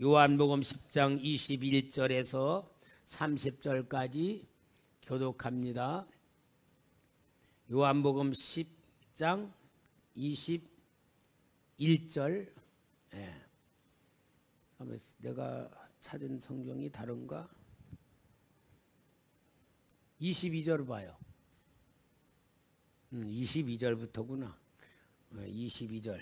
요한복음 10장 21절에서 30절까지 교독합니다. 요한복음 10장 21절. 내가 찾은 성경이 다른가? 22절 봐요. 22절부터구나. 22절.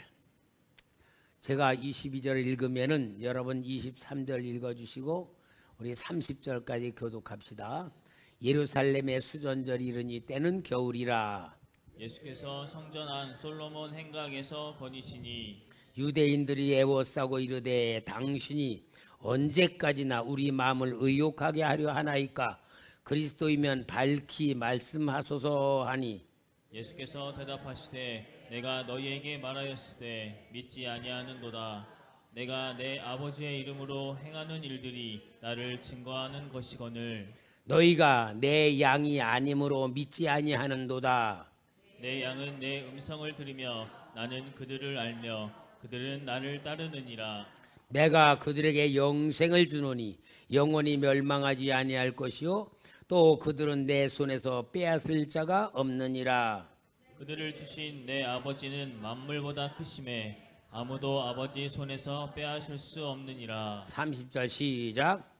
제가 22절 읽으면은 여러분 23절 읽어주시고 우리 30절까지 교독합시다. 예루살렘의 수전절이 이르니 때는 겨울이라. 예수께서 성전 안 솔로몬 행각에서 거니시니 유대인들이 애워싸고 이르되 당신이 언제까지나 우리 마음을 의욕하게 하려 하나이까? 그리스도이면 밝히 말씀하소서 하니 예수께서 대답하시되 내가 너희에게 말하였으되 믿지 아니하는도다. 내가 내 아버지의 이름으로 행하는 일들이 나를 증거하는 것이거늘 너희가 내 양이 아님으로 믿지 아니하는도다. 내 양은 내 음성을 들으며 나는 그들을 알며 그들은 나를 따르느니라. 내가 그들에게 영생을 주노니 영원히 멸망하지 아니할 것이요 또 그들은 내 손에서 빼앗을 자가 없느니라. 그들을 주신 내 아버지는 만물보다 크심에 아무도 아버지 손에서 빼앗을 수 없느니라. 30절 시작.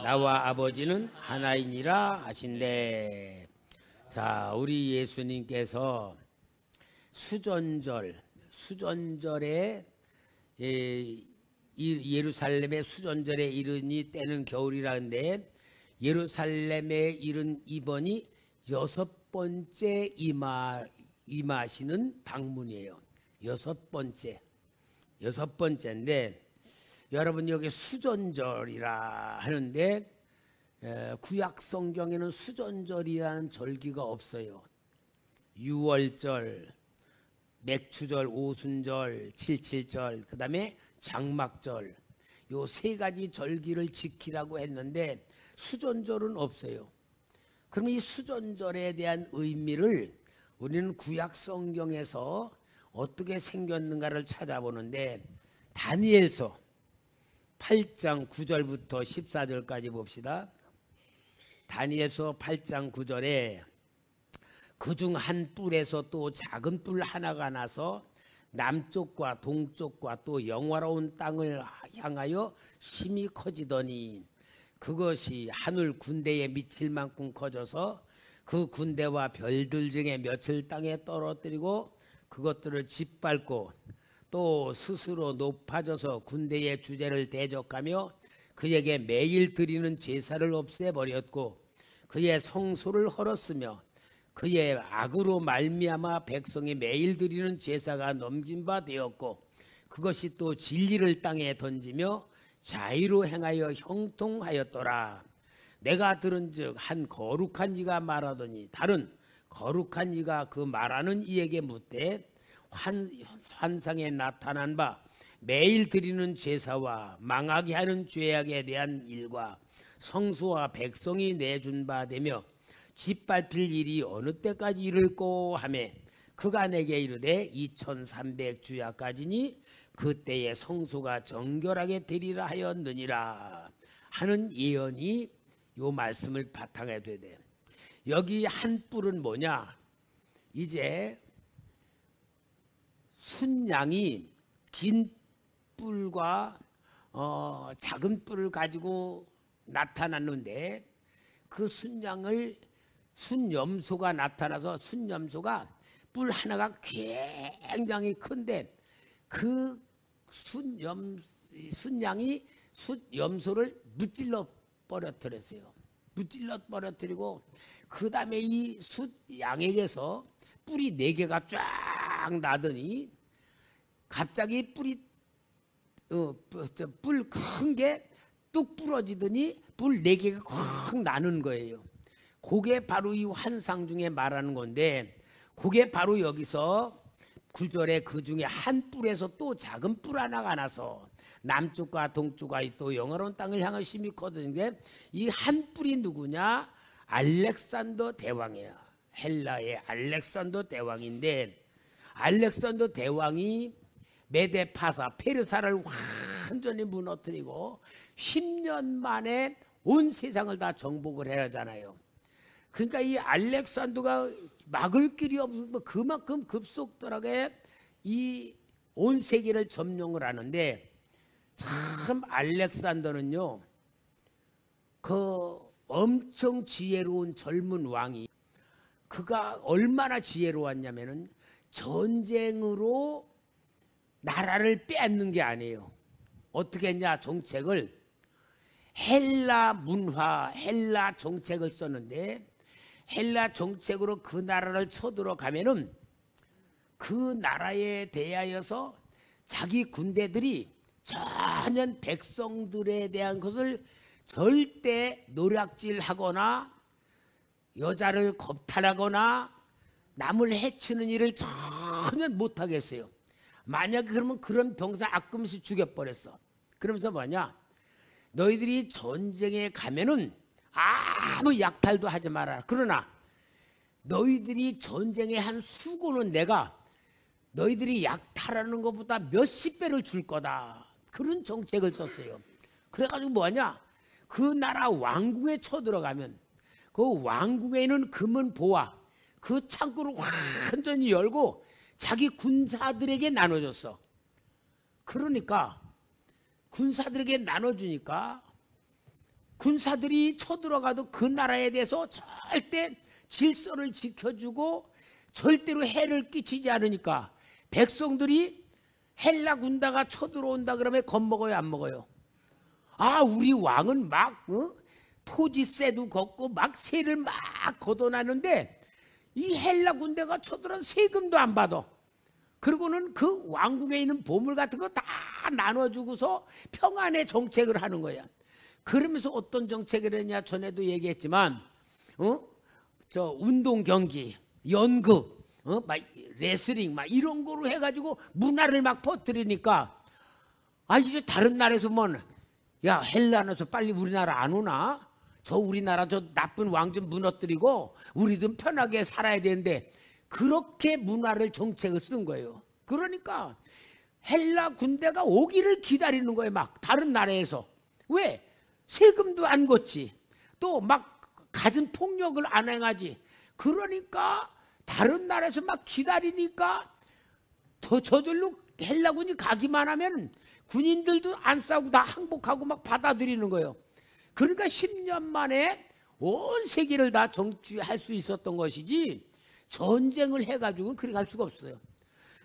나와 아버지는 하나이니라 하신대. 자, 우리 예수님께서 수전절에 예루살렘의 수전절에 이르니 때는 겨울이라는데 예루살렘에 이른 이번이 6번째 임하시는 방문이에요. 6번째인데 여러분 여기 수전절이라 하는데 구약 성경에는 수전절이라는 절기가 없어요. 유월절, 맥추절, 오순절, 칠칠절, 그 다음에 장막절, 요 세 가지 절기를 지키라고 했는데 수전절은 없어요. 그럼 이 수전절에 대한 의미를 우리는 구약 성경에서 어떻게 생겼는가를 찾아보는데 다니엘서 8장 9절부터 14절까지 봅시다. 다니엘서 8장 9절에 그중 한 뿔에서 또 작은 뿔 하나가 나서 남쪽과 동쪽과 또 영화로운 땅을 향하여 심히 커지더니 그것이 하늘 군대에 미칠 만큼 커져서 그 군대와 별들 중에 몇을 땅에 떨어뜨리고 그것들을 짓밟고 또 스스로 높아져서 군대의 주제를 대적하며 그에게 매일 드리는 제사를 없애버렸고 그의 성소를 헐었으며 그의 악으로 말미암아 백성이 매일 드리는 제사가 넘긴 바 되었고 그것이 또 진리를 땅에 던지며 자의로 행하여 형통하였더라. 내가 들은즉 한 거룩한 이가 말하더니 다른 거룩한 이가 그 말하는 이에게 묻되 환상에 나타난 바 매일 드리는 제사와 망하게 하는 죄악에 대한 일과 성소와 백성이 내준 바 되며 짓밟힐 일이 어느 때까지 이를꼬 하며 그가 내게 이르되 2300주야까지니 그때에 성소가 정결하게 되리라 하였느니라 하는 예언이 요 말씀을 바탕에 되되 여기 한 뿔은 뭐냐? 이제 순양이 긴 뿔과 작은 뿔을 가지고 나타났는데 그 순염소가 나타나서 순염소가 뿔 하나가 굉장히 큰데 그 순양이 염소를 무찔러 버려뜨렸어요. 무찔러 버려뜨리고 그 다음에 이 숫양에게서 뿔이 4개가 쫙 나더니 갑자기 뿔 큰 게 뚝 부러지더니 뿔 4개가 콱 나는 거예요. 그게 바로 이 환상 중에 말하는 건데 그게 바로 여기서 9절에 그 중에 한 뿔에서 또 작은 뿔 하나가 나서 남쪽과 동쪽과 또 영화로운 땅을 향해 심히 커지는데 이 한 뿔이 누구냐? 알렉산더 대왕이에요. 헬라의 알렉산더 대왕인데 알렉산더 대왕이 메데파사 페르사를 확 완전히 무너뜨리고 10년 만에 온 세상을 다 정복을 해야잖아요. 그러니까 이 알렉산더가 막을 길이 없어서 그만큼 급속도하게 이 온 세계를 점령을 하는데, 참 알렉산더는요, 그 엄청 지혜로운 젊은 왕이, 그가 얼마나 지혜로웠냐면은 전쟁으로 나라를 빼앗는 게 아니에요. 어떻게 했냐, 정책을 헬라 문화, 헬라 정책을 썼는데, 헬라 정책으로 그 나라를 쳐들어가면은 그 나라에 대하여서 자기 군대들이 전혀 백성들에 대한 것을 절대 노략질하거나 여자를 겁탈하거나 남을 해치는 일을 전혀 못하겠어요. 만약에 그러면 그런 병사 아낌없이 죽여버렸어. 그러면서 뭐냐, 너희들이 전쟁에 가면은 아무 약탈도 하지 마라. 그러나 너희들이 전쟁에 한 수고는 내가 너희들이 약탈하는 것보다 몇십 배를 줄 거다. 그런 정책을 썼어요. 그래가지고 뭐하냐, 그 나라 왕궁에 쳐들어가면 그 왕궁에 있는 금은 보아 그 창고를 완전히 열고 자기 군사들에게 나눠줬어. 그러니까 군사들에게 나눠주니까 군사들이 쳐들어가도 그 나라에 대해서 절대 질서를 지켜주고 절대로 해를 끼치지 않으니까 백성들이 헬라 군대가 쳐들어온다 그러면 겁먹어요, 안 먹어요? 아, 우리 왕은 막 토지세도 걷고 막 세를 막 걷어나는데 이 헬라 군대가 쳐들어온 세금도 안 받아. 그리고는 그 왕궁에 있는 보물 같은 거 다 나눠주고서 평안의 정책을 하는 거야. 그러면서 어떤 정책을 했냐, 전에도 얘기했지만 저 운동 경기, 연극, 막 레슬링 막 이런 거로 해가지고 문화를 막 퍼뜨리니까, 아, 이제 다른 나라에서 뭐, 야, 헬라나서 빨리 우리나라 안 오나? 저 우리나라 저 나쁜 왕 좀 무너뜨리고 우리도 편하게 살아야 되는데, 그렇게 문화를 정책을 쓴 거예요. 그러니까 헬라 군대가 오기를 기다리는 거예요. 막 다른 나라에서. 왜? 세금도 안 걷지, 또 막 갖은 폭력을 안 행하지. 그러니까 다른 나라에서 막 기다리니까 더 저절로 헬라군이 가기만 하면 군인들도 안 싸우고 다 항복하고 막 받아들이는 거예요. 그러니까 10년 만에 온 세계를 다 정치할 수 있었던 것이지, 전쟁을 해가지고는 그렇게 할 수가 없어요.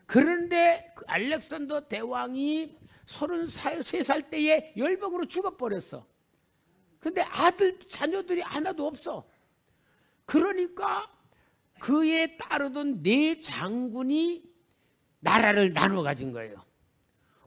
그런데 그 알렉산더 대왕이 33살 때에 열병으로 죽어버렸어. 근데 아들 자녀들이 하나도 없어. 그러니까 그에 따르던 네 장군이 나라를 나눠 가진 거예요.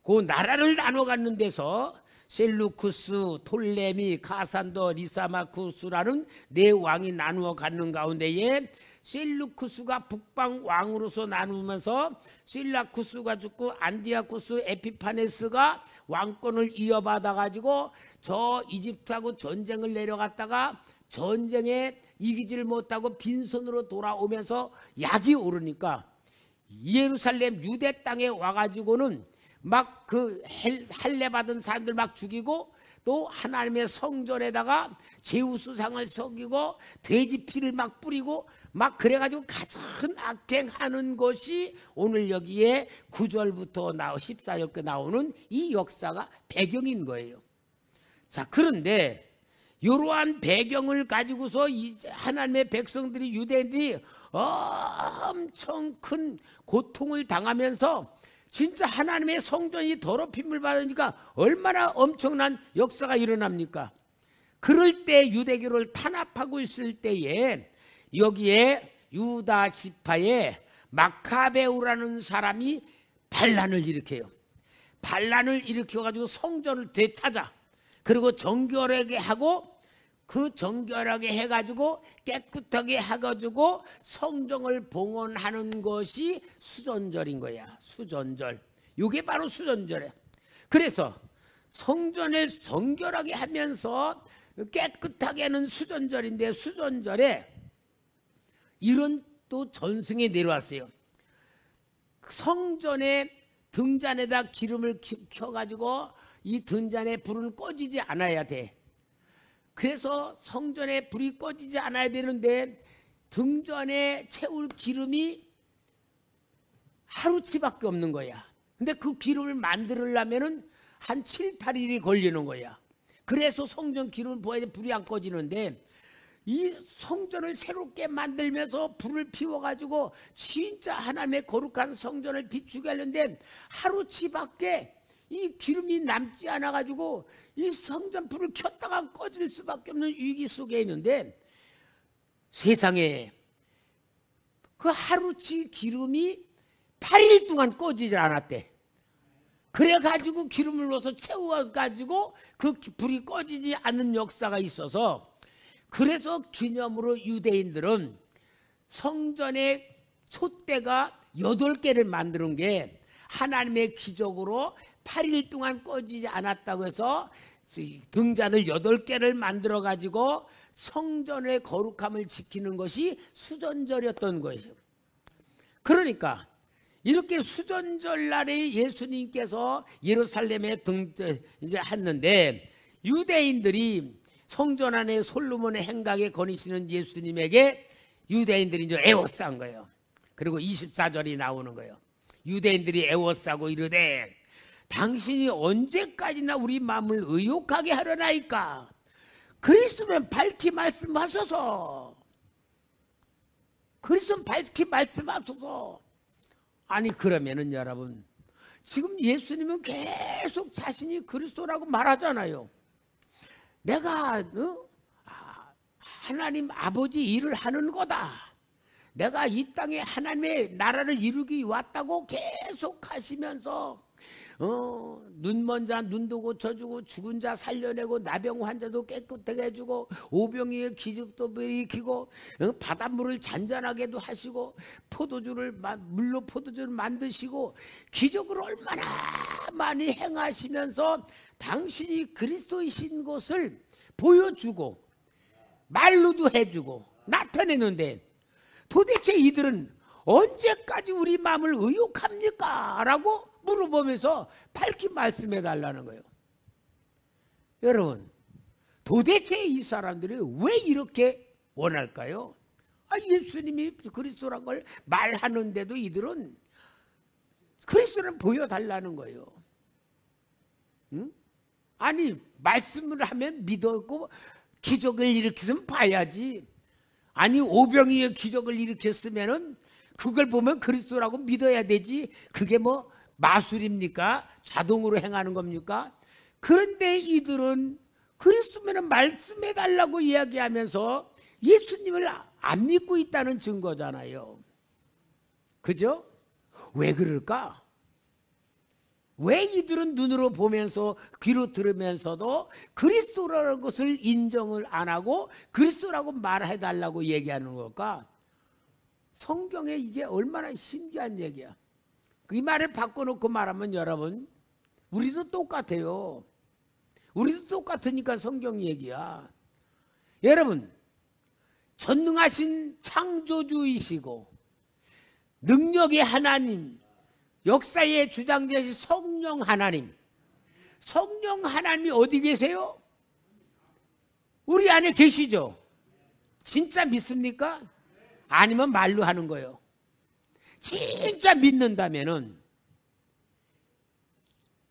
그 나라를 나눠 갖는 데서 셀루쿠스, 톨레미, 카산더, 리사마쿠스라는 네 왕이 나누어 갖는 가운데에 셀루쿠스가 북방 왕으로서 나누면서 실라쿠스가 죽고 안디아쿠스 에피파네스가 왕권을 이어받아 가지고 저 이집트하고 전쟁을 내려갔다가 전쟁에 이기지를 못하고 빈손으로 돌아오면서 약이 오르니까 예루살렘 유대 땅에 와가지고는 막 그 할례 받은 사람들 막 죽이고, 또 하나님의 성전에다가 제우스상을 섬기고 돼지 피를 막 뿌리고 막 그래가지고 가장 악행하는 것이 오늘 여기에 9절부터 14절까지 나오는 이 역사가 배경인 거예요. 자, 그런데 이러한 배경을 가지고서 하나님의 백성들이, 유대인들이 엄청 큰 고통을 당하면서 진짜 하나님의 성전이 더럽힘을 받으니까 얼마나 엄청난 역사가 일어납니까? 그럴 때 유대교를 탄압하고 있을 때에 여기에 유다 지파에 마카베우라는 사람이 반란을 일으켜요. 반란을 일으켜가지고 성전을 되찾아, 그리고 정결하게 하고, 그 정결하게 해가지고 깨끗하게 해가지고 성정을 봉헌하는 것이 수전절인 거야. 수전절. 이게 바로 수전절이야. 그래서 성전을 정결하게 하면서 깨끗하게 하는 수전절인데, 수전절에 이런 또 전승이 내려왔어요. 성전에 등잔에다 기름을 켜가지고 이 등잔에 불은 꺼지지 않아야 돼. 그래서 성전에 불이 꺼지지 않아야 되는데 등잔에 채울 기름이 하루치밖에 없는 거야. 근데 그 기름을 만들려면은 한 7, 8일이 걸리는 거야. 그래서 성전 기름을 부어야 불이 안 꺼지는데 이 성전을 새롭게 만들면서 불을 피워가지고 진짜 하나님의 거룩한 성전을 비추게 하려는데 하루치밖에 이 기름이 남지 않아가지고 이 성전 불을 켰다가 꺼질 수밖에 없는 위기 속에 있는데 세상에 그 하루치 기름이 8일 동안 꺼지질 않았대. 그래가지고 기름을 넣어서 채워가지고 그 불이 꺼지지 않는 역사가 있어서 그래서 기념으로 유대인들은 성전의 촛대가 8개를 만드는 게 하나님의 기적으로 8일 동안 꺼지지 않았다고 해서 등잔을 8개를 만들어 가지고 성전의 거룩함을 지키는 것이 수전절이었던 거예요. 그러니까 이렇게 수전절 날에 예수님께서 예루살렘에 이제 했는데 유대인들이 성전 안에 솔로몬의 행각에 거니시는 예수님에게 유대인들이 이제 애워싼 거예요. 그리고 24절이 나오는 거예요. 유대인들이 애워싸고 이르되 당신이 언제까지나 우리 마음을 의욕하게 하려나이까? 그리스도면 밝히 말씀하소서. 그리스도면 밝히 말씀하소서. 아니 그러면은 여러분 지금 예수님은 계속 자신이 그리스도라고 말하잖아요. 내가 하나님 아버지 일을 하는 거다. 내가 이 땅에 하나님의 나라를 이루기 왔다고 계속 하시면서 눈먼 자 눈도 고쳐주고 죽은 자 살려내고 나병 환자도 깨끗하게 해주고 오병이의 기적도 일으키고 바닷물을 잔잔하게도 하시고 물로 포도주를 만드시고 기적을 얼마나 많이 행하시면서 당신이 그리스도이신 것을 보여주고 말로도 해주고 나타내는데 도대체 이들은 언제까지 우리 마음을 의욕합니까? 라고 물어보면서 밝히 말씀해 달라는 거예요. 여러분 도대체 이 사람들이 왜 이렇게 원할까요? 예수님이 그리스도란 걸 말하는데도 이들은 그리스도를 보여달라는 거예요. 응? 아니 말씀을 하면 믿었고 기적을 일으켰으면 봐야지. 아니 오병이의 기적을 일으켰으면은 그걸 보면 그리스도라고 믿어야 되지. 그게 뭐 마술입니까? 자동으로 행하는 겁니까? 그런데 이들은 그리스도면 말씀해 달라고 이야기하면서 예수님을 안 믿고 있다는 증거잖아요. 그죠? 왜 그럴까? 왜 이들은 눈으로 보면서 귀로 들으면서도 그리스도라는 것을 인정을 안 하고 그리스도라고 말해달라고 얘기하는 걸까? 성경에 이게 얼마나 신기한 얘기야. 이 말을 바꿔놓고 말하면 여러분 우리도 똑같아요. 우리도 똑같으니까 성경 얘기야. 여러분 전능하신 창조주이시고 능력의 하나님, 역사의 주장자이신 성령 하나님, 성령 하나님이 어디 계세요? 우리 안에 계시죠? 진짜 믿습니까? 아니면 말로 하는 거예요. 진짜 믿는다면은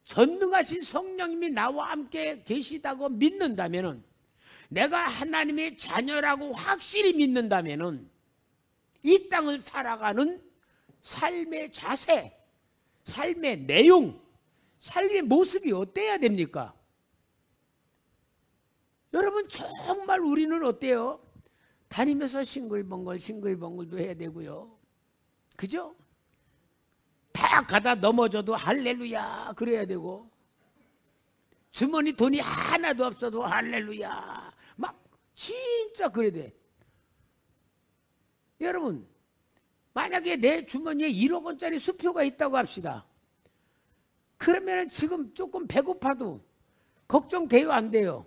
전능하신 성령님이 나와 함께 계시다고 믿는다면은 내가 하나님의 자녀라고 확실히 믿는다면은 이 땅을 살아가는 삶의 자세, 삶의 내용, 삶의 모습이 어때야 됩니까? 여러분 정말 우리는 어때요? 다니면서 싱글벙글도 해야 되고요. 그죠? 다 가다 넘어져도 할렐루야 그래야 되고 주머니 돈이 하나도 없어도 할렐루야 막 진짜 그래야 돼. 여러분 만약에 내 주머니에 1억 원짜리 수표가 있다고 합시다. 그러면 지금 조금 배고파도 걱정돼요 안 돼요?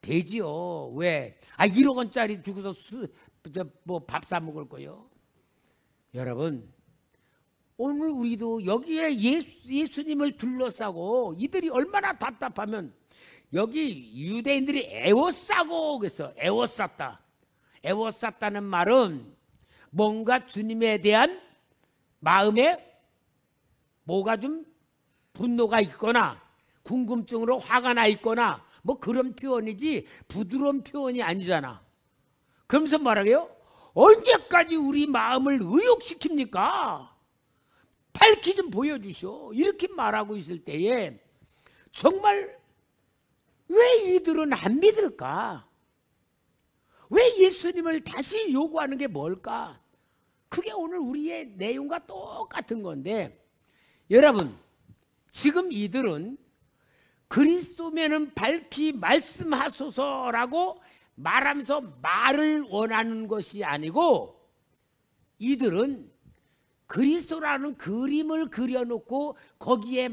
되지요. 왜? 1억 원짜리 주고서 뭐 밥 사 먹을 거요. 여러분 오늘 우리도 여기에 예수님을 둘러싸고 이들이 얼마나 답답하면 여기 유대인들이 애워싸고 그래서 애워쌌다. 애워쌌다는 말은 뭔가 주님에 대한 마음에 뭐가 좀 분노가 있거나 궁금증으로 화가 나 있거나 뭐 그런 표현이지 부드러운 표현이 아니잖아. 그러면서 말하게요. 언제까지 우리 마음을 의욕시킵니까? 밝히 좀 보여주시오. 이렇게 말하고 있을 때에 정말 왜 이들은 안 믿을까? 왜 예수님을 다시 요구하는 게 뭘까? 그게 오늘 우리의 내용과 똑같은 건데 여러분 지금 이들은 그리스도면은 밝히 말씀하소서라고 말하면서 말을 원하는 것이 아니고 이들은 그리스도라는 그림을 그려놓고 거기에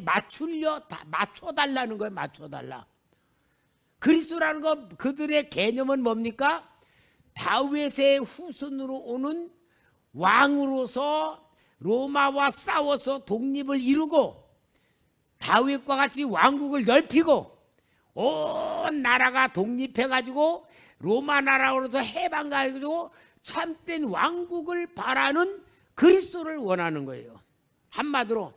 맞춰달라는 거예요. 맞춰달라. 그리스도라는 거 그들의 개념은 뭡니까? 다윗의 후손으로 오는 왕으로서 로마와 싸워서 독립을 이루고 다윗과 같이 왕국을 넓히고 온 나라가 독립해가지고 로마 나라로서 해방가지고 참된 왕국을 바라는 그리스도를 원하는 거예요. 한마디로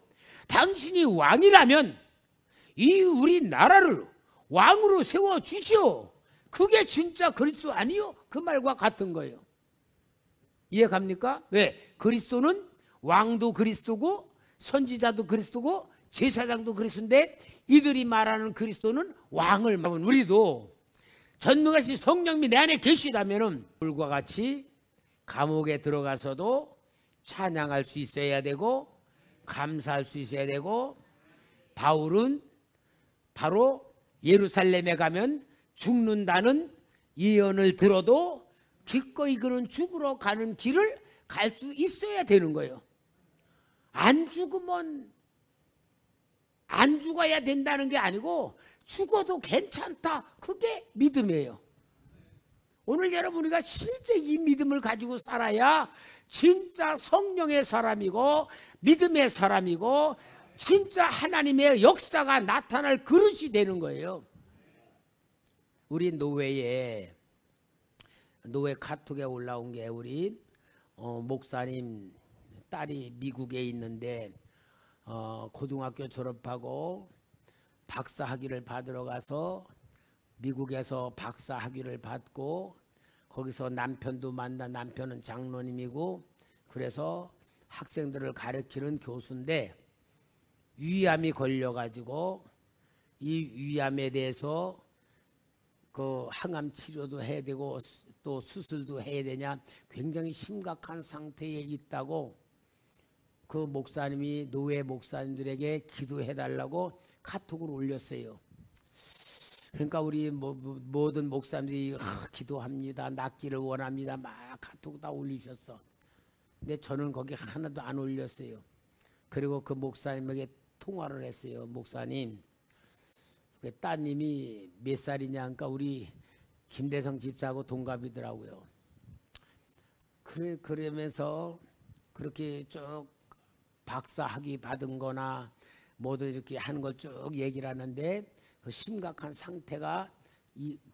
당신이 왕이라면 이 우리 나라를 왕으로 세워주시오. 그게 진짜 그리스도 아니요? 그 말과 같은 거예요. 이해 갑니까? 왜? 그리스도는 왕도 그리스도고 선지자도 그리스도고 제사장도 그리스도인데 이들이 말하는 그리스도는 왕을 말하는 우리도 전능하신 성령님이 내 안에 계시다면 불과 같이 감옥에 들어가서도 찬양할 수 있어야 되고 감사할 수 있어야 되고 바울은 바로 예루살렘에 가면 죽는다는 예언을 들어도 기꺼이 그는 죽으러 가는 길을 갈 수 있어야 되는 거예요. 안 죽으면 안 죽어야 된다는 게 아니고 죽어도 괜찮다. 그게 믿음이에요. 오늘 여러분 우리가 실제 이 믿음을 가지고 살아야 진짜 성령의 사람이고 믿음의 사람이고 진짜 하나님의 역사가 나타날 그릇이 되는 거예요. 우리 노회 카톡에 올라온 게 우리 목사님 딸이 미국에 있는데 고등학교 졸업하고 박사 학위를 받으러 가서 미국에서 박사 학위를 받고 거기서 남편도 만나 남편은 장로님이고 그래서 학생들을 가르치는 교수인데 위암이 걸려가지고 이 위암에 대해서 그 항암 치료도 해야 되고 또 수술도 해야 되냐 굉장히 심각한 상태에 있다고 그 목사님이 노회 목사님들에게 기도해 달라고 카톡을 올렸어요. 그러니까 우리 모든 목사님들이 기도합니다. 낫기를 원합니다. 막 카톡 다 올리셨어. 근데 저는 거기 하나도 안 올렸어요. 그리고 그 목사님에게 통화를 했어요. 목사님, 따님이 몇 살이냐 하니까 우리 김대성 집사하고 동갑이더라고요. 그러면서 그렇게 쭉 박사 학위 받은 거나 뭐든 이렇게 하는 걸 쭉 얘기를 하는데 그 심각한 상태가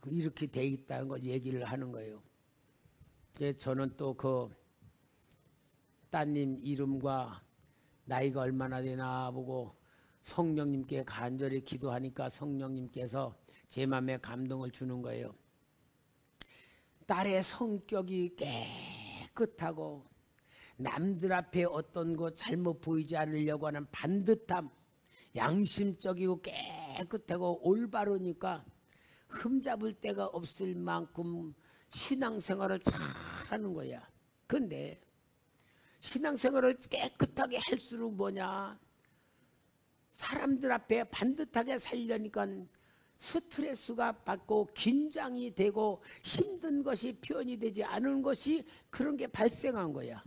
이렇게 돼 있다는 걸 얘기를 하는 거예요. 저는 또 그 따님 이름과 나이가 얼마나 되나 보고 성령님께 간절히 기도하니까 성령님께서 제 마음에 감동을 주는 거예요. 딸의 성격이 깨끗하고 남들 앞에 어떤 거 잘못 보이지 않으려고 하는 반듯함, 양심적이고 깨끗하고 올바르니까 흠잡을 데가 없을 만큼 신앙생활을 잘하는 거야. 근데 신앙생활을 깨끗하게 할수록 뭐냐, 사람들 앞에 반듯하게 살려니까 스트레스가 받고 긴장이 되고 힘든 것이 표현이 되지 않은 것이 그런 게 발생한 거야.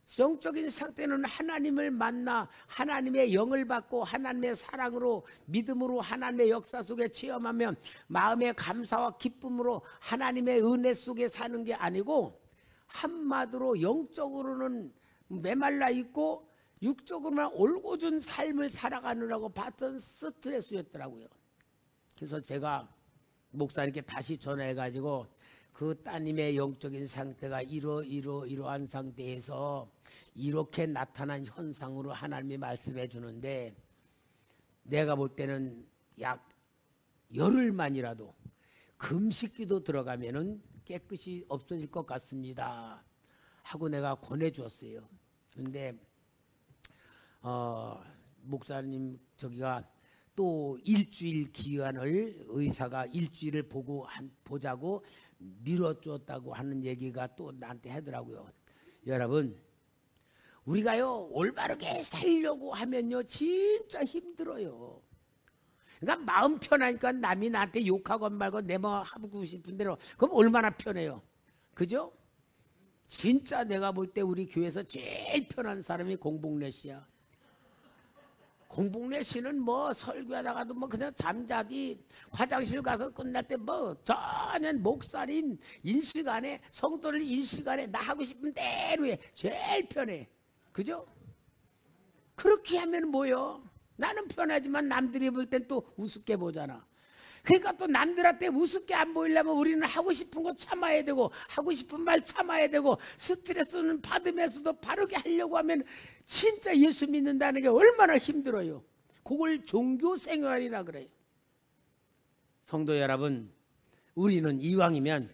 성적인 상태는 하나님을 만나 하나님의 영을 받고 하나님의 사랑으로 믿음으로 하나님의 역사 속에 체험하면 마음의 감사와 기쁨으로 하나님의 은혜 속에 사는 게 아니고 한마디로 영적으로는 메말라 있고 육적으로만 올곧은 삶을 살아가느라고 받던 스트레스였더라고요. 그래서 제가 목사님께 다시 전화해가지고 그 따님의 영적인 상태가 이러한 상태에서 이렇게 나타난 현상으로 하나님이 말씀해 주는데 내가 볼 때는 약 열흘만이라도 금식기도 들어가면은 깨끗이 없어질 것 같습니다 하고 내가 권해주었어요. 그런데 목사님 저기가 또 일주일 기간을 의사가 일주일을 보자고 미뤄줬다고 하는 얘기가 또 나한테 하더라고요. 여러분, 우리가요 올바르게 살려고 하면요 진짜 힘들어요. 그러니까 마음 편하니까 남이 나한테 욕하고 말고 내 마음 하고 싶은 대로 그럼 얼마나 편해요. 그죠? 진짜 내가 볼 때 우리 교회에서 제일 편한 사람이 공복래 씨야. 공복래 씨는 뭐 설교하다가도 뭐 그냥 잠자디 화장실 가서 끝날 때 뭐 전혀 목사님 일시간에 성도를 일시간에 나 하고 싶은 대로 해. 제일 편해. 그죠? 그렇게 하면 뭐요? 나는 편하지만 남들이 볼 땐 또 우습게 보잖아. 그러니까 또 남들한테 우습게 안 보이려면 우리는 하고 싶은 거 참아야 되고 하고 싶은 말 참아야 되고 스트레스는 받으면서도 바르게 하려고 하면 진짜 예수 믿는다는 게 얼마나 힘들어요. 그걸 종교 생활이라 그래요. 성도 여러분, 우리는 이왕이면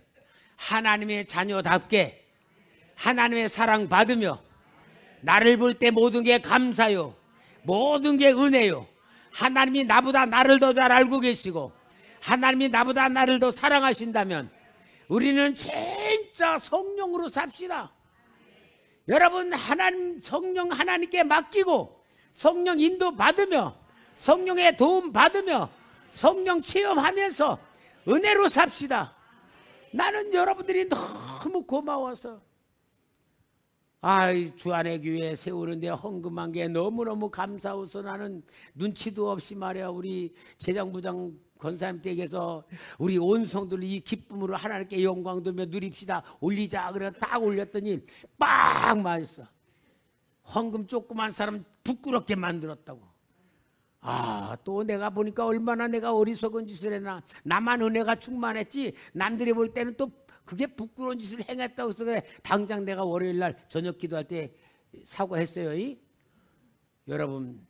하나님의 자녀답게 하나님의 사랑 받으며 나를 볼 때 모든 게 감사요, 모든 게 은혜요, 하나님이 나보다 나를 더 잘 알고 계시고 하나님이 나보다 나를 더 사랑하신다면 우리는 진짜 성령으로 삽시다. 여러분, 성령 하나님께 맡기고 성령 인도 받으며 성령의 도움 받으며 성령 체험하면서 은혜로 삽시다. 나는 여러분들이 너무 고마워서 주안의 교회 세우는데 헌금한 게 너무너무 감사해서 나는 눈치도 없이 말이야 우리 재정부장 권사님 댁에서 우리 온 성도를 이 기쁨으로 하나님께 영광 돌며 누립시다 올리자 그래서 딱 올렸더니 빡 맞았어. 헌금 조그만 사람 부끄럽게 만들었다고. 또 내가 보니까 얼마나 내가 어리석은 짓을 했나. 나만 은혜가 충만했지 남들이 볼 때는 또 그게 부끄러운 짓을 행했다고 해서 그래. 당장 내가 월요일날 저녁 기도할 때 사과했어요. 여러분,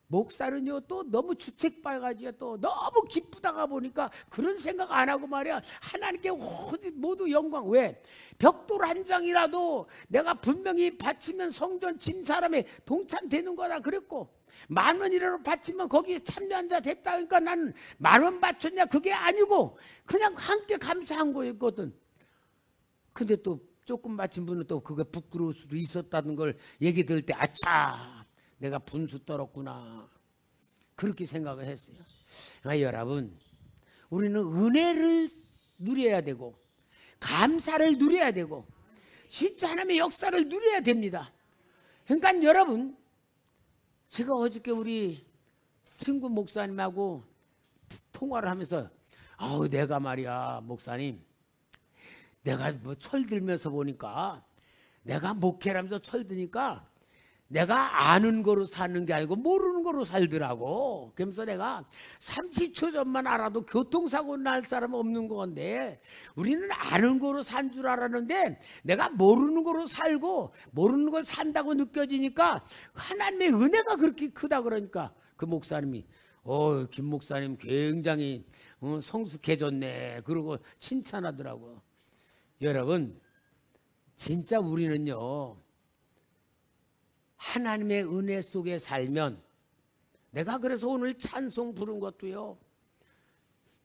목사는요 또 너무 주책봐가지고 또 너무 기쁘다가 보니까 그런 생각 안 하고 말이야 하나님께 모두 영광. 왜? 벽돌 한 장이라도 내가 분명히 바치면 성전 진 사람에 동참되는 거다 그랬고 10,000원이라도 바치면 거기에 참여한 자 됐다. 그러니까 나는 10,000원 바쳤냐 그게 아니고 그냥 함께 감사한 거였거든. 근데 또 조금 바친 분은 또 그게 부끄러울 수도 있었다는 걸 얘기 들을 때 아차 내가 분수 떨었구나 그렇게 생각을 했어요. 여러분, 우리는 은혜를 누려야 되고 감사를 누려야 되고 진짜 하나님의 역사를 누려야 됩니다. 그러니까 여러분, 제가 어저께 우리 친구 목사님하고 통화를 하면서 내가 말이야 목사님 내가 뭐 철들면서 보니까 내가 목회를 하면서 철드니까 내가 아는 거로 사는 게 아니고 모르는 거로 살더라고. 그러면서 내가 30초 전만 알아도 교통사고 날 사람 없는 건데 우리는 아는 거로 산 줄 알았는데 내가 모르는 거로 살고 모르는 걸 산다고 느껴지니까 하나님의 은혜가 그렇게 크다. 그러니까 그 목사님이 김 목사님 굉장히 성숙해졌네 그러고 칭찬하더라고요. 여러분, 진짜 우리는요 하나님의 은혜 속에 살면, 내가 그래서 오늘 찬송 부른 것도요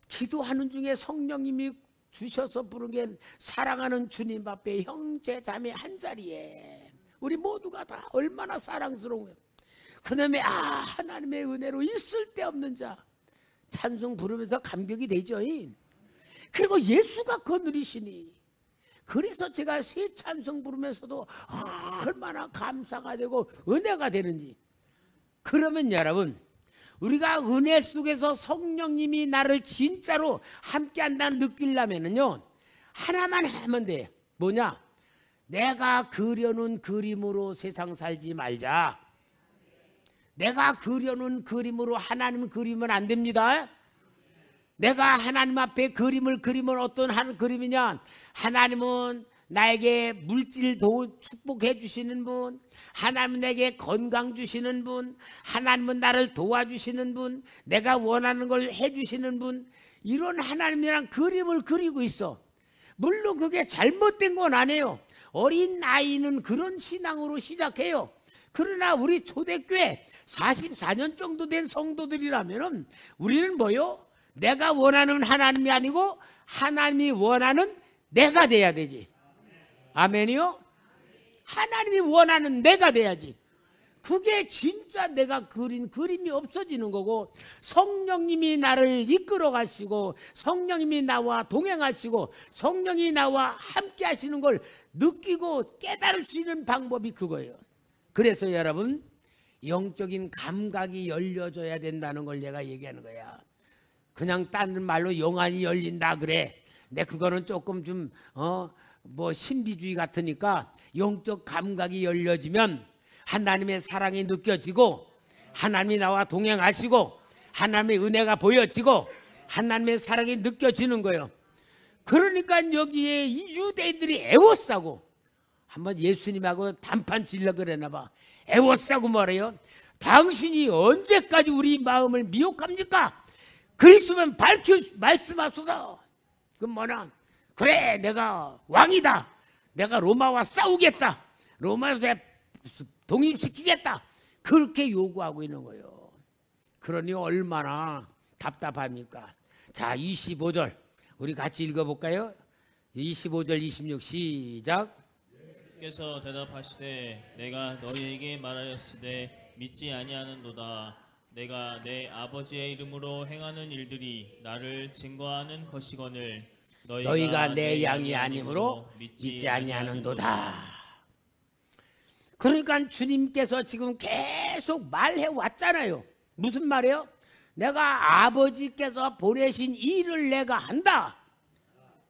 기도하는 중에 성령님이 주셔서 부른 게 사랑하는 주님 앞에 형제 자매 한 자리에 우리 모두가 다 얼마나 사랑스러워요. 그다음에 하나님의 은혜로 있을 데 없는 자 찬송 부르면서 감격이 되죠. 그리고 예수가 거느리시니 그래서 제가 새 찬송 부르면서도 얼마나 감사가 되고 은혜가 되는지. 그러면 여러분, 우리가 은혜 속에서 성령님이 나를 진짜로 함께한다는 느끼려면요 하나만 하면 돼. 뭐냐? 내가 그려놓은 그림으로 세상 살지 말자. 내가 그려놓은 그림으로 하나님 그리면 안 됩니다. 내가 하나님 앞에 그림을 그리면 어떤 그림이냐? 하나님은 나에게 물질 축복해 주시는 분, 하나님은 내게 건강 주시는 분, 하나님은 나를 도와주시는 분, 내가 원하는 걸 해주시는 분, 이런 하나님이랑 그림을 그리고 있어. 물론 그게 잘못된 건 아니에요. 어린 아이는 그런 신앙으로 시작해요. 그러나 우리 초대교회 44년 정도 된 성도들이라면 우리는 뭐요? 내가 원하는 하나님이 아니고 하나님이 원하는 내가 돼야 되지. 아멘이요? 하나님이 원하는 내가 돼야지. 그게 진짜 내가 그린 그림이 없어지는 거고, 성령님이 나를 이끌어 가시고 성령님이 나와 동행하시고 성령이 나와 함께 하시는 걸 느끼고 깨달을 수 있는 방법이 그거예요. 그래서 여러분, 영적인 감각이 열려져야 된다는 걸 내가 얘기하는 거야. 그냥 다른 말로 영안이 열린다 그래. 근데 그거는 조금 좀 신비주의 같으니까, 영적 감각이 열려지면 하나님의 사랑이 느껴지고 하나님이 나와 동행하시고 하나님의 은혜가 보여지고 하나님의 사랑이 느껴지는 거예요. 그러니까 여기에 이 유대인들이 애워싸고 한번 예수님하고 단판 질려 그랬나 봐. 애워싸고 말해요. 당신이 언제까지 우리 마음을 미혹합니까? 그리스도면 밝혀 말씀하소서. 그럼 뭐냐? 그래, 내가 왕이다. 내가 로마와 싸우겠다. 로마에 독립시키겠다. 그렇게 요구하고 있는 거예요. 그러니 얼마나 답답합니까? 자, 25절 우리 같이 읽어볼까요? 25절 26 시작. 주께서 대답하시되 내가 너희에게 말하였으되 믿지 아니하는도다. 내가 내 아버지의 이름으로 행하는 일들이 나를 증거하는 것이거늘 너희가 내 양이 아니므로 믿지 아니하는도다. 그러니까 주님께서 지금 계속 말해 왔잖아요. 무슨 말이에요? 내가 아버지께서 보내신 일을 내가 한다.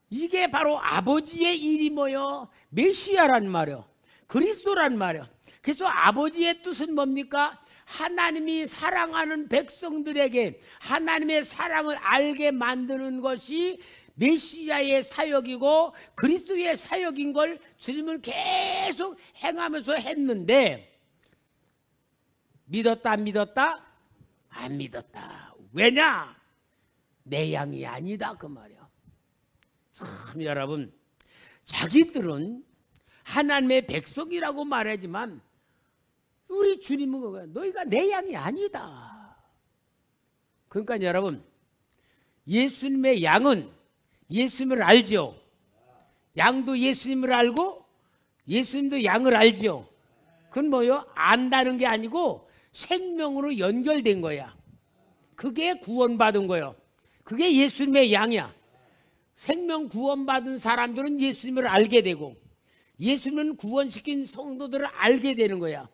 이게 바로 아버지의 일이 뭐요? 메시아란 말이요, 그리스도란 말이요. 그래서 아버지의 뜻은 뭡니까? 하나님이 사랑하는 백성들에게 하나님의 사랑을 알게 만드는 것이 메시아의 사역이고 그리스도의 사역인 걸 주님은 계속 행하면서 했는데, 믿었다 안 믿었다? 안 믿었다. 왜냐? 내 양이 아니다 그 말이야. 참 여러분, 자기들은 하나님의 백성이라고 말하지만 우리 주님은 그거야. 너희가 내 양이 아니다. 그러니까 여러분, 예수님의 양은 예수님을 알지요. 양도 예수님을 알고 예수님도 양을 알지요. 그건 뭐요? 안다는 게 아니고 생명으로 연결된 거야. 그게 구원받은 거예요. 그게 예수님의 양이야. 생명 구원받은 사람들은 예수님을 알게 되고 예수님은 구원시킨 성도들을 알게 되는 거야.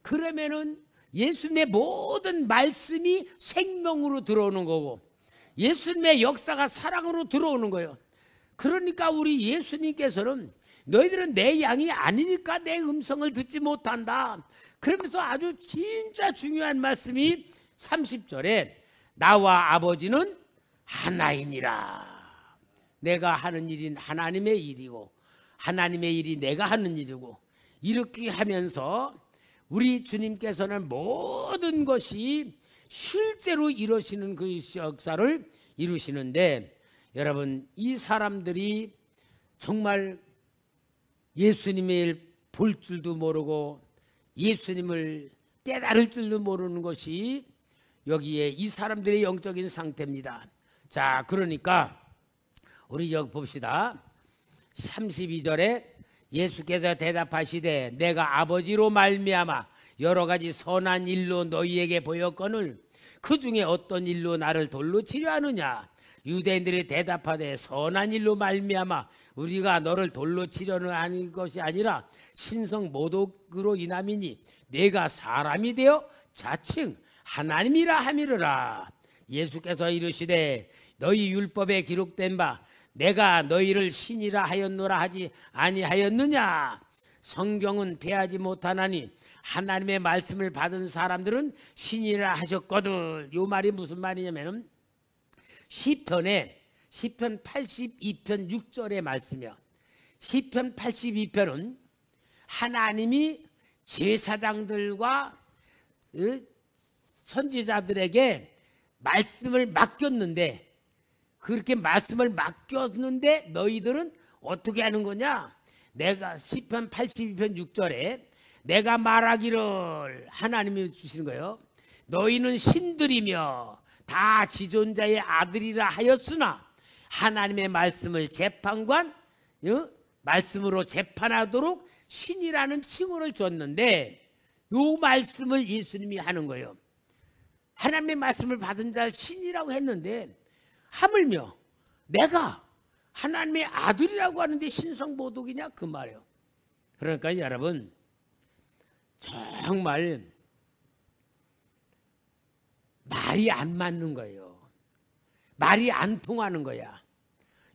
그러면은 예수님의 모든 말씀이 생명으로 들어오는 거고 예수님의 역사가 사랑으로 들어오는 거예요. 그러니까 우리 예수님께서는 너희들은 내 양이 아니니까 내 음성을 듣지 못한다. 그러면서 아주 진짜 중요한 말씀이 30절에 나와 아버지는 하나이니라. 내가 하는 일인 하나님의 일이고 하나님의 일이 내가 하는 일이고, 이렇게 하면서 우리 주님께서는 모든 것이 실제로 이루시는 그 역사를 이루시는데, 여러분, 이 사람들이 정말 예수님을 볼 줄도 모르고 예수님을 깨달을 줄도 모르는 것이 여기에 이 사람들의 영적인 상태입니다. 자, 그러니까 우리 여기 봅시다. 32절에 예수께서 대답하시되 내가 아버지로 말미암아 여러 가지 선한 일로 너희에게 보였거늘 그 중에 어떤 일로 나를 돌로 치려 하느냐? 유대인들이 대답하되 선한 일로 말미암아 우리가 너를 돌로 치려는 하는 것이 아니라 신성 모독으로 인함이니 내가 사람이 되어 자칭 하나님이라 함이르라. 예수께서 이르시되 너희 율법에 기록된 바 내가 너희를 신이라 하였노라 하지 아니하였느냐? 성경은 패하지 못하나니 하나님의 말씀을 받은 사람들은 신이라 하셨거든. 이 말이 무슨 말이냐면 시편 82편 6절의 말씀이요. 시편 82편은 하나님이 제사장들과 선지자들에게 말씀을 맡겼는데, 그렇게 말씀을 맡겼는데 너희들은 어떻게 하는 거냐? 내가 시편 82편 6절에 내가 말하기를, 하나님이 주시는 거예요. 너희는 신들이며 다 지존자의 아들이라 하였으나 하나님의 말씀을 재판관, 말씀으로 재판하도록 신이라는 칭호를 줬는데, 이 말씀을 예수님이 하는 거예요. 하나님의 말씀을 받은 자를 신이라고 했는데 하물며 내가 하나님의 아들이라고 하는데 신성모독이냐, 그 말이에요. 그러니까 여러분, 정말 말이 안 맞는 거예요. 말이 안 통하는 거야.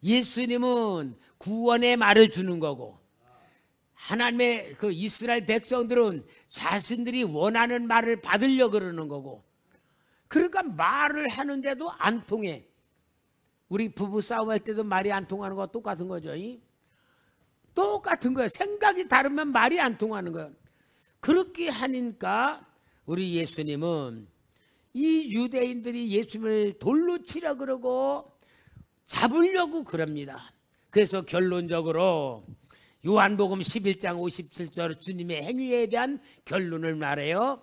예수님은 구원의 말을 주는 거고, 하나님의 그 이스라엘 백성들은 자신들이 원하는 말을 받으려고 그러는 거고, 그러니까 말을 하는데도 안 통해. 우리 부부 싸움할 때도 말이 안 통하는 거 똑같은 거죠. 똑같은 거예요. 생각이 다르면 말이 안 통하는 거예요. 그렇게 하니까 우리 예수님은 이 유대인들이 예수님을 돌로 치려 그러고 잡으려고 그럽니다. 그래서 결론적으로 요한복음 11장 57절 주님의 행위에 대한 결론을 말해요.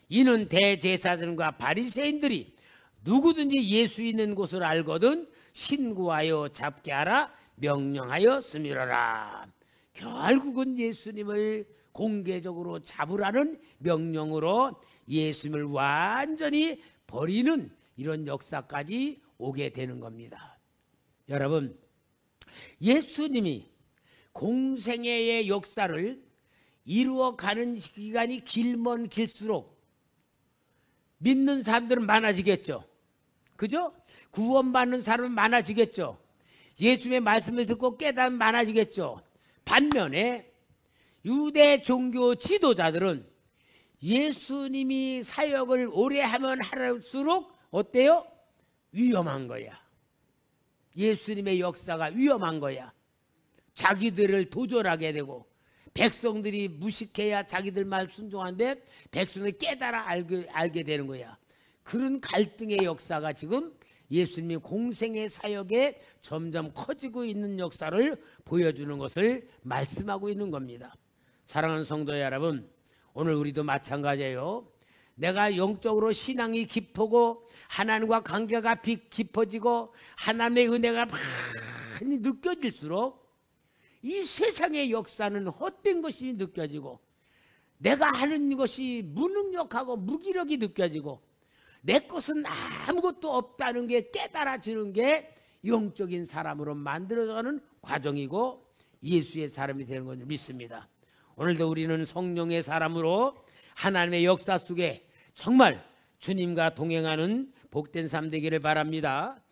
이는 대제사장과 바리새인들이 누구든지 예수 있는 곳을 알거든 신고하여 잡게 하라 명령하였음이로라. 결국은 예수님을 공개적으로 잡으라는 명령으로 예수님을 완전히 버리는 이런 역사까지 오게 되는 겁니다. 여러분, 예수님이 공생애의 역사를 이루어가는 기간이 길면 길수록 믿는 사람들은 많아지겠죠. 그죠? 구원받는 사람은 많아지겠죠. 예수님의 말씀을 듣고 깨달으면 많아지겠죠. 반면에 유대 종교 지도자들은 예수님이 사역을 오래 하면 할수록 어때요? 위험한 거야. 예수님의 역사가 위험한 거야. 자기들을 도전하게 되고, 백성들이 무식해야 자기들 말 순종한데 백성들이 깨달아 알게 되는 거야. 그런 갈등의 역사가 지금 예수님이 공생의 사역에 점점 커지고 있는 역사를 보여주는 것을 말씀하고 있는 겁니다. 사랑하는 성도 여러분, 오늘 우리도 마찬가지예요. 내가 영적으로 신앙이 깊고 하나님과 관계가 깊어지고 하나님의 은혜가 많이 느껴질수록 이 세상의 역사는 헛된 것이 느껴지고, 내가 하는 것이 무능력하고 무기력이 느껴지고, 내 것은 아무것도 없다는 게 깨달아지는 게 영적인 사람으로 만들어가는 과정이고 예수의 사람이 되는 것을 믿습니다. 오늘도 우리는 성령의 사람으로 하나님의 역사 속에 정말 주님과 동행하는 복된 삶 되기를 바랍니다.